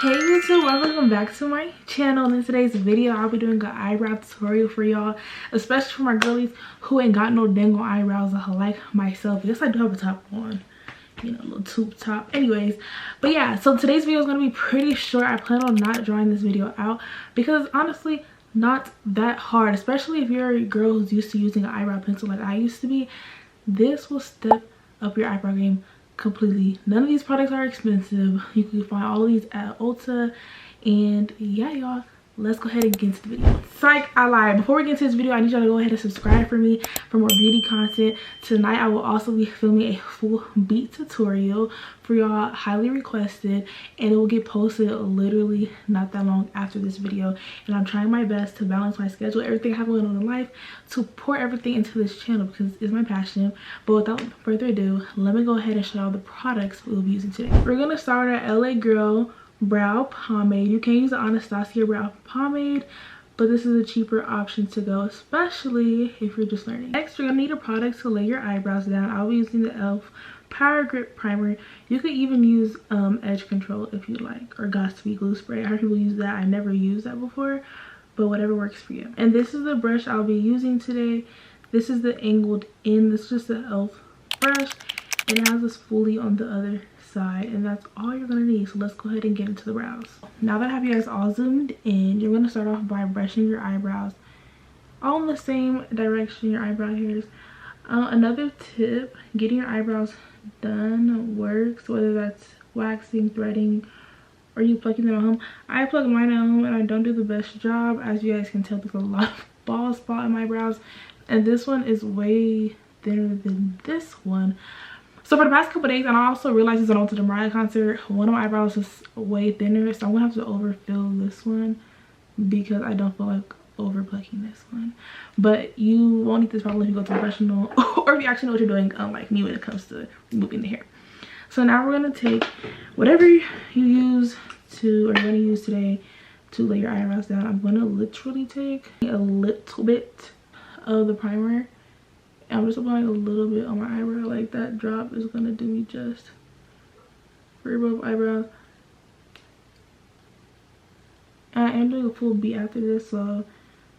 Hey YouTube, welcome back to my channel. In today's video I'll be doing an eyebrow tutorial for y'all, especially for my girlies who ain't got no dang on eyebrows like myself. Yes, I do have a top on, you know, a little tube top. Anyways, but yeah, so today's video is going to be pretty short. I plan on not drawing this video out because it's honestly not that hard, especially if you're a girl who's used to using an eyebrow pencil like I used to be. This will step up your eyebrow game completely. None of these products are expensive. You can find all of these at Ulta. And yeah, y'all, let's go ahead and get into the video. Psych, I lied. Before we get into this video, I need y'all to go ahead and subscribe for me for more beauty content. Tonight I will also be filming a full beat tutorial for y'all, highly requested, and it will get posted literally not that long after this video. And I'm trying my best to balance my schedule, everything I have going on in life, to pour everything into this channel because it's my passion. But without further ado, let me go ahead and show y'all the products we'll be using today. We're gonna start with our LA Girl brow pomade. You can use the Anastasia brow pomade, but this is a cheaper option to go, especially if you're just learning. Next, you're gonna need a product to lay your eyebrows down. I'll be using the e.l.f. Power Grip Primer. You could even use edge control if you like, or Got to Be glue spray. I heard people use that. I never used that before, but whatever works for you. And this is the brush I'll be using today. This is the angled in. This is just the e.l.f. brush, and it has this fully on the other side, and that's all you're gonna need. So let's go ahead and get into the brows. Now that I have you guys all zoomed in, you're gonna start off by brushing your eyebrows all in the same direction, your eyebrow hairs. Another tip, getting your eyebrows done works, whether that's waxing, threading, or you plucking them at home. I pluck mine at home and I don't do the best job. As you guys can tell, there's a lot of bald spot in my brows, and this one is way thinner than this one. So for the past couple days, and I also realized this on the Mariah concert, one of my eyebrows is way thinner, so I'm gonna have to overfill this one because I don't feel like over plucking this one. But you won't need this problem if you go to a professional or if you actually know what you're doing, unlike me when it comes to removing the hair. So now we're gonna take whatever you use to, or you're gonna use today to lay your eyebrows down. I'm gonna literally take a little bit of the primer. I'm just applying a little bit on my eyebrow. Like that drop is gonna do me just for both eyebrows. And I am doing a full beat after this, so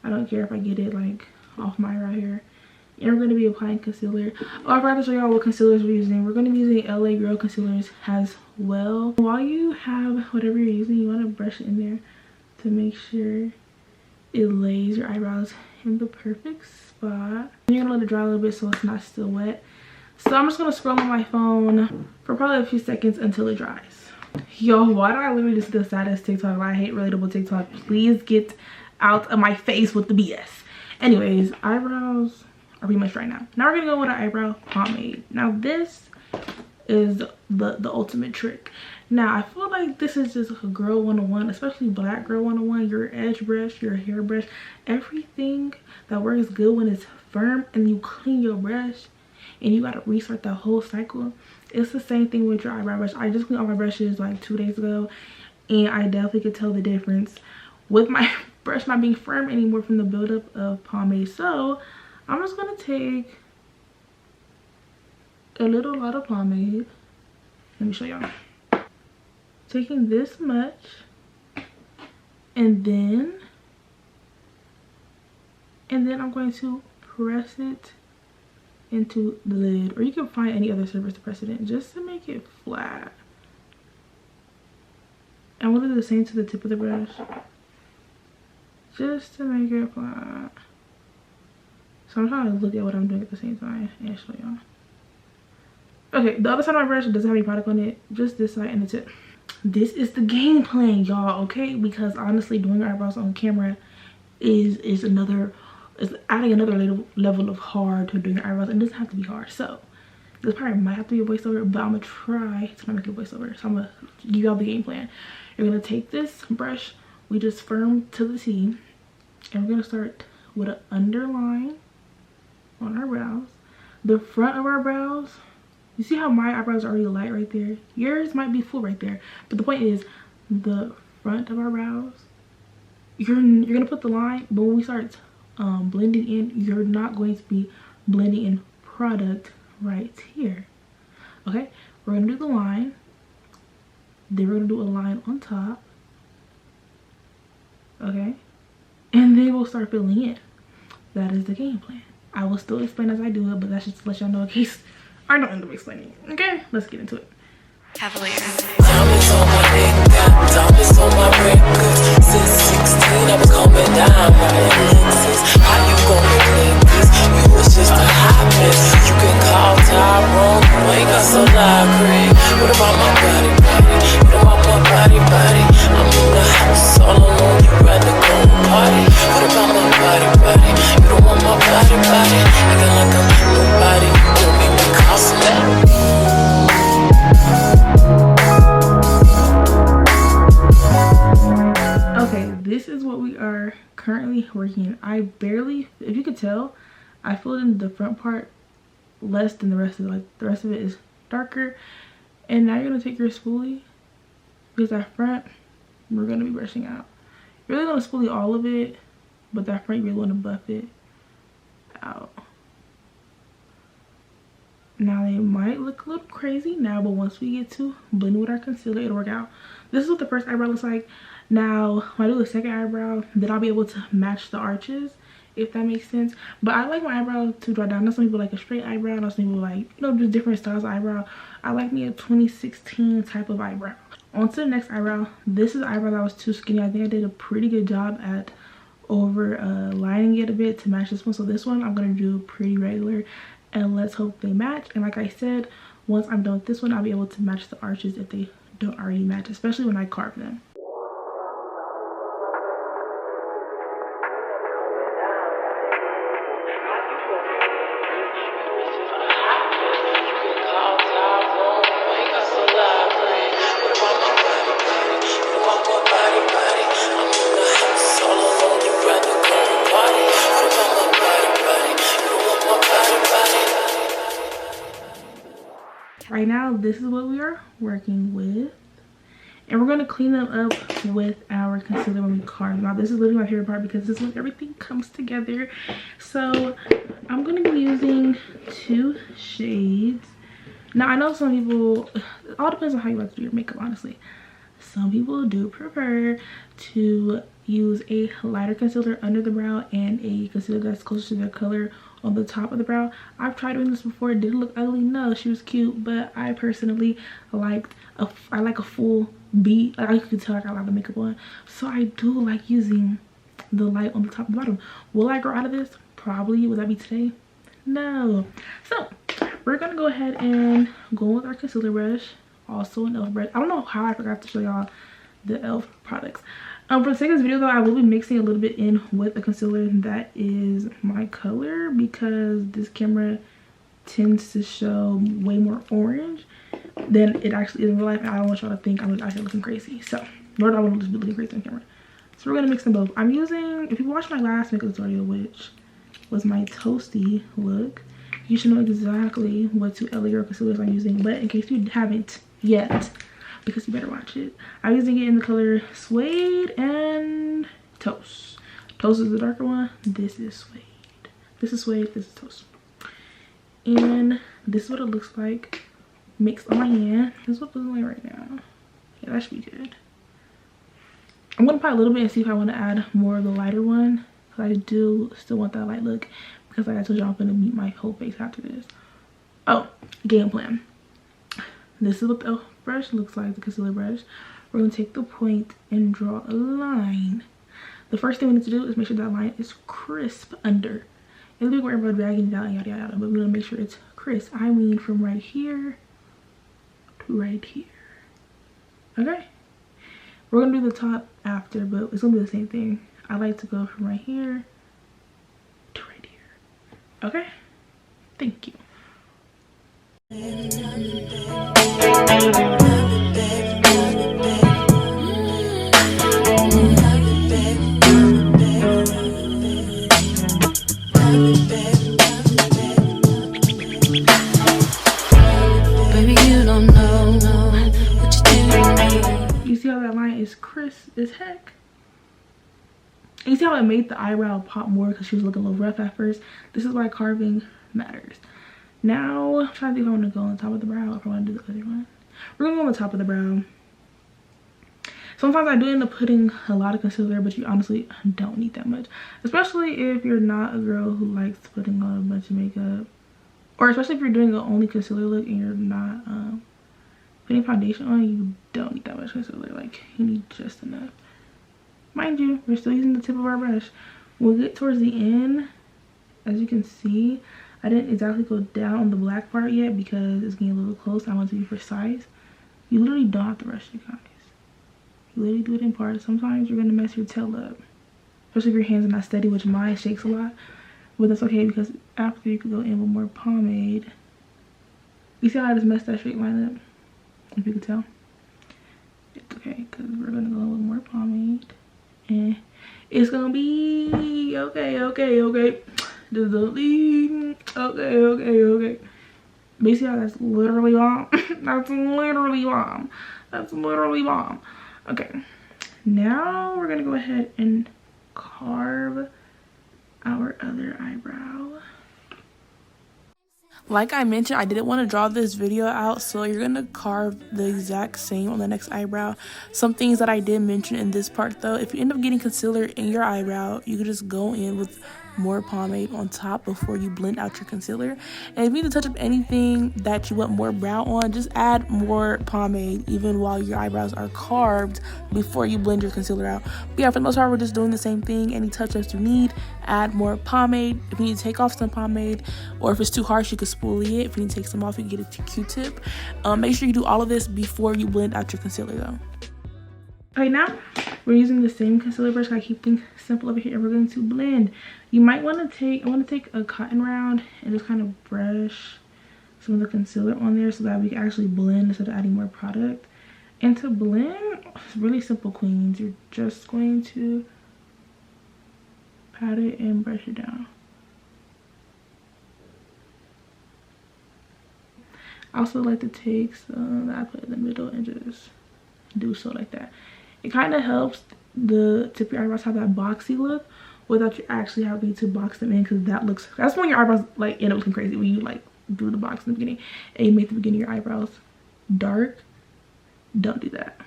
I don't care if I get it like off my eyebrow here. And we're gonna be applying concealer. Oh, I forgot to show y'all what concealers we're using. We're gonna be using LA Girl concealers as well. While you have whatever you're using, you wanna brush it in there to make sure it lays your eyebrows in the perfect spot. And you're gonna let it dry a little bit so it's not still wet. So I'm just gonna scroll on my phone for probably a few seconds until it dries. Yo, why do I literally just the saddest TikTok? I hate relatable TikTok. Please get out of my face with the BS. Anyways, eyebrows are pretty much dry now. Now we're gonna go with an eyebrow pomade. Now this is the ultimate trick. Now I feel like this is just a girl 101, especially black girl 101. Your edge brush, your hair brush, everything that works good when it's firm and you clean your brush and you gotta restart the whole cycle. It's the same thing with your eyebrow brush. I just cleaned all my brushes like 2 days ago, and I definitely could tell the difference with my brush not being firm anymore from the buildup of pomade. So I'm just gonna take a little lot of pomade. Let me show y'all. Taking this much, and then I'm going to press it into the lid, or you can find any other surface to press it in just to make it flat. I'm gonna do the same to the tip of the brush just to make it flat. So I'm trying to look at what I'm doing at the same time and show y'all. Okay, the other side of my brush doesn't have any product on it, just this side and the tip. This is the game plan, y'all, okay? Because honestly, doing eyebrows on camera is adding another level of hard to doing your eyebrows, and it doesn't have to be hard. So this probably might have to be a voiceover, but I'm gonna try to not make it a voiceover. So I'm gonna give y'all the game plan. You're gonna take this brush we just firmed to the T, and we're gonna start with an underline on our brows. The front of our brows, you see how my eyebrows are already light right there? Yours might be full right there. But the point is, the front of our brows, you're gonna put the line, but when we start blending in, you're not going to be blending in product right here. Okay, we're gonna do the line, then we're gonna do a line on top, okay? And then we'll start filling in. That is the game plan. I will still explain as I do it, but that's just to let y'all know in case I don't end up explaining it. Okay, let's get into it. Diamonds on my neck, diamonds on my record. Since 16, I was coming down by lenses. How you gonna clean this? You was just a hot mess. You can call Tyrone, you ain't got so loud, Craig. What about my body, body? What about my body, body? I'm in the house all alone, you rather go party. What about my body, body? You don't want my body, body? Acting like I'm nobody, you don't make me cost that. Okay, this is what we are currently working in. I barely, if you could tell, I filled in the front part less than the rest of it. Like the rest of it is darker. And now you're gonna take your spoolie, because that front we're gonna be brushing out. You're really gonna spoolie all of it, but that front you really wanna buff it out. Now they might look a little crazy now, but once we get to blending with our concealer, it'll work out. This is what the first eyebrow looks like. Now when I do the second eyebrow, then I'll be able to match the arches, if that makes sense. But I like my eyebrow to draw down. Now some people like a straight eyebrow, now some people like, you know, just different styles of eyebrow. I like me a 2016 type of eyebrow. On to the next eyebrow. This is the eyebrow that was too skinny. I think I did a pretty good job at lining it a bit to match this one. So this one I'm gonna do pretty regular, and let's hope they match. And like I said, once I'm done with this one, I'll be able to match the arches if they don't already match, especially when I carve them. Right now, this is what we are working with, and we're going to clean them up with our concealer when we carve them out. This is literally my favorite part because this is when everything comes together. So I'm going to be using 2 shades. Now I know some people, it all depends on how you like to do your makeup, honestly. Some people do prefer to use a lighter concealer under the brow and a concealer that's closer to their color on the top of the brow. I've tried doing this before. It didn't look ugly. No, she was cute, but I personally liked I like a full beat. Like, I could tell I got a lot of makeup on, so I do like using the light on the top and bottom. Will I grow out of this? Probably. Will that be today? No. So we're gonna go ahead and go with our concealer brush, also an elf brush. I don't know how I forgot to show y'all the elf products. For the sake of this video though, I will be mixing a little bit in with a concealer that is my color, because this camera tends to show way more orange than it actually is in real life, and I don't want y'all to think I'm actually looking crazy. So nor do I want to just be looking crazy on camera. So we're gonna mix them both. I'm using, if you watched my last makeup tutorial, which was my toasty look, you should know exactly what 2 LA Girl concealers I'm using. But in case you haven't yet, because you better watch it, I'm using it in the color Suede and Toast. Toast is the darker one. This is Suede. This is Suede. This is Toast. And this is what it looks like mixed on my hand. This is what it looks like right now. Yeah, that should be good. I'm gonna apply a little bit and see if I want to add more of the lighter one, because I do still want that light look, because like I told you, I'm gonna meet my whole face after this. Oh, game plan. This is what the brush looks like, the concealer brush. We're gonna take the point and draw a line. The first thing we need to do is make sure that line is crisp under. And we're worried about dragging it down, yada yada yada, but we're gonna make sure it's crisp. I mean from right here to right here. Okay? We're gonna do the top after, but it's gonna be the same thing. I like to go from right here to right here. Okay? Thank you. You see how that line is crisp as heck? And you see how it made the eyebrow pop more because she was looking a little rough at first? This is why carving matters. Now, I'm trying to think if I want to go on the top of the brow or if I want to do the other one. We're going to go on the top of the brow. Sometimes I do end up putting a lot of concealer, but you honestly don't need that much, especially if you're not a girl who likes putting on a bunch of makeup, or especially if you're doing the only concealer look and you're not putting foundation on. You don't need that much concealer. Like, you need just enough. Mind you, we're still using the tip of our brush. We'll get towards the end. As you can see, I didn't exactly go down on the black part yet because it's getting a little close. I want to be precise. You literally don't have to rush it, guys. You literally do it in parts. Sometimes you're going to mess your tail up, especially if your hands are not steady, which mine shakes a lot. But that's okay, because after you can go in with more pomade. You see how I just messed that straight line up? If you could tell. It's okay, because we're going to go in with more pomade. And it's going to be okay. Just don't leave. Okay. But you see how that's literally bomb? That's literally bomb. Okay. Now we're gonna go ahead and carve our other eyebrow. Like I mentioned, I didn't want to draw this video out, so you're going to carve the exact same on the next eyebrow. Some things that I did mention in this part though, if you end up getting concealer in your eyebrow, you could just go in with more pomade on top before you blend out your concealer. And if you need to touch up anything that you want more brow on, just add more pomade even while your eyebrows are carved before you blend your concealer out. But yeah, for the most part, we're just doing the same thing. Any touch-ups you need, add more pomade. If you need to take off some pomade, or if it's too harsh, you can spoolie it. If you need to take some off, you can get a Q-tip. Make sure you do all of this before you blend out your concealer though. Okay, now we're using the same concealer brush. I keep things simple over here, and we're going to blend. You might want to take, I want to take a cotton round and just kind of brush some of the concealer on there so that we can actually blend instead of adding more product. And to blend, it's really simple, queens. You're just going to pat it and brush it down. I also like to take some that I put in the middle and just do so like that. It kind of helps the tip of your eyebrows have that boxy look without you actually having to box them in, because that's when your eyebrows like end up looking crazy, when you like do the box in the beginning and you make the beginning of your eyebrows dark. Don't do that.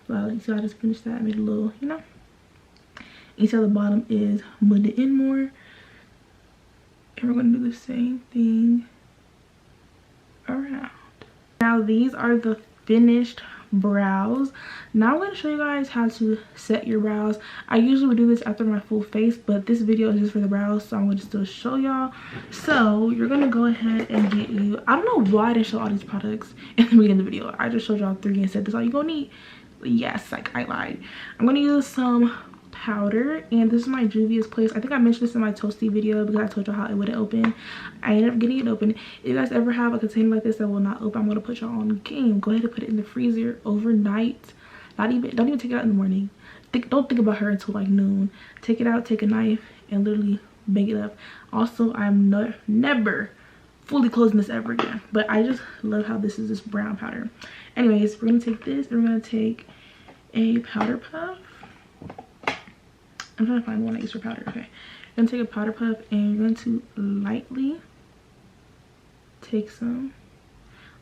So you see I just finished that, made a little, you know. You see how the bottom is blended in more. And we're going to do the same thing around. Now these are the finished brows. Now I'm going to show you guys how to set your brows. I usually would do this after my full face, but this video is just for the brows, so I'm going to still show y'all. So you're going to go ahead and get you, I don't know why I didn't show all these products in the beginning of the video. I just showed y'all 3 and said this is all you're going to need. Yes, like I lied. I'm going to use some powder, and this is my Juvia's Place. I think I mentioned this in my toasty video because I told y'all how it wouldn't open. I ended up getting it open. If you guys ever have a container like this that will not open, I'm going to put y'all on game. Go ahead and put it in the freezer overnight. Don't even take it out in the morning. Don't think about her until like noon. Take it out, take a knife, and literally bake it up. Also, I'm never fully closing this ever again, but I just love how this is this brown powder. Anyways, we're gonna take this and we're gonna take a powder puff. I'm trying to find one I use for powder. Okay, I'm gonna take a powder puff and you're going to lightly take some.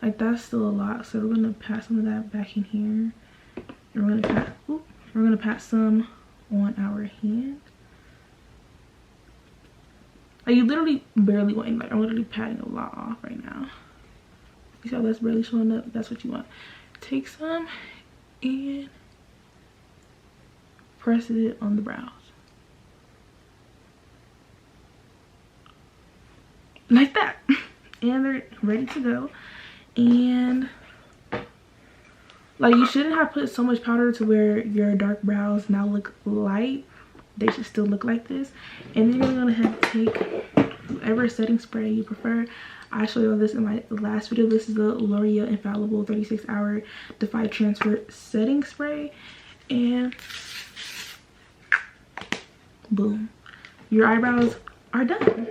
Like, that's still a lot, so we're gonna pat some of that back in here. And we're gonna pat some on our hand. Like, you literally barely want, like, I'm literally patting a lot off right now. You see how that's barely showing up? That's what you want. Take some and press it on the brows. Like that. And they're ready to go. And like, you shouldn't have put so much powder to where your dark brows now look light. They should still look like this. And then you're gonna have to take whatever setting spray you prefer. I showed you this in my last video. This is the L'Oreal Infallible 36-Hour Defy Transfer Setting Spray. And boom, your eyebrows are done.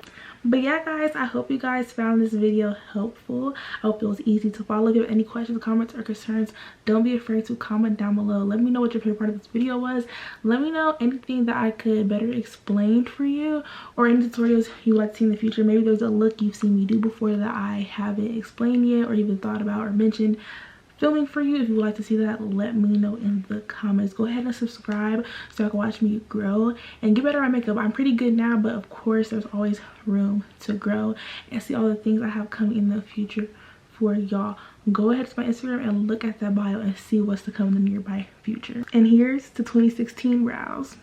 But yeah, guys, I hope you guys found this video helpful. I hope it was easy to follow. If you have any questions, comments, or concerns, don't be afraid to comment down below. Let me know what your favorite part of this video was. Let me know anything that I could better explain for you, or any tutorials you'd like to see in the future. Maybe there's a look you've seen me do before that I haven't explained yet or even thought about or mentioned. filming for you. If you would like to see that, let me know in the comments. Go ahead and subscribe so you can watch me grow and get better at makeup. I'm pretty good now, but of course there's always room to grow and see all the things I have coming in the future for y'all. Go ahead to my Instagram and look at that bio and see what's to come in the nearby future. And here's to 2016 brows.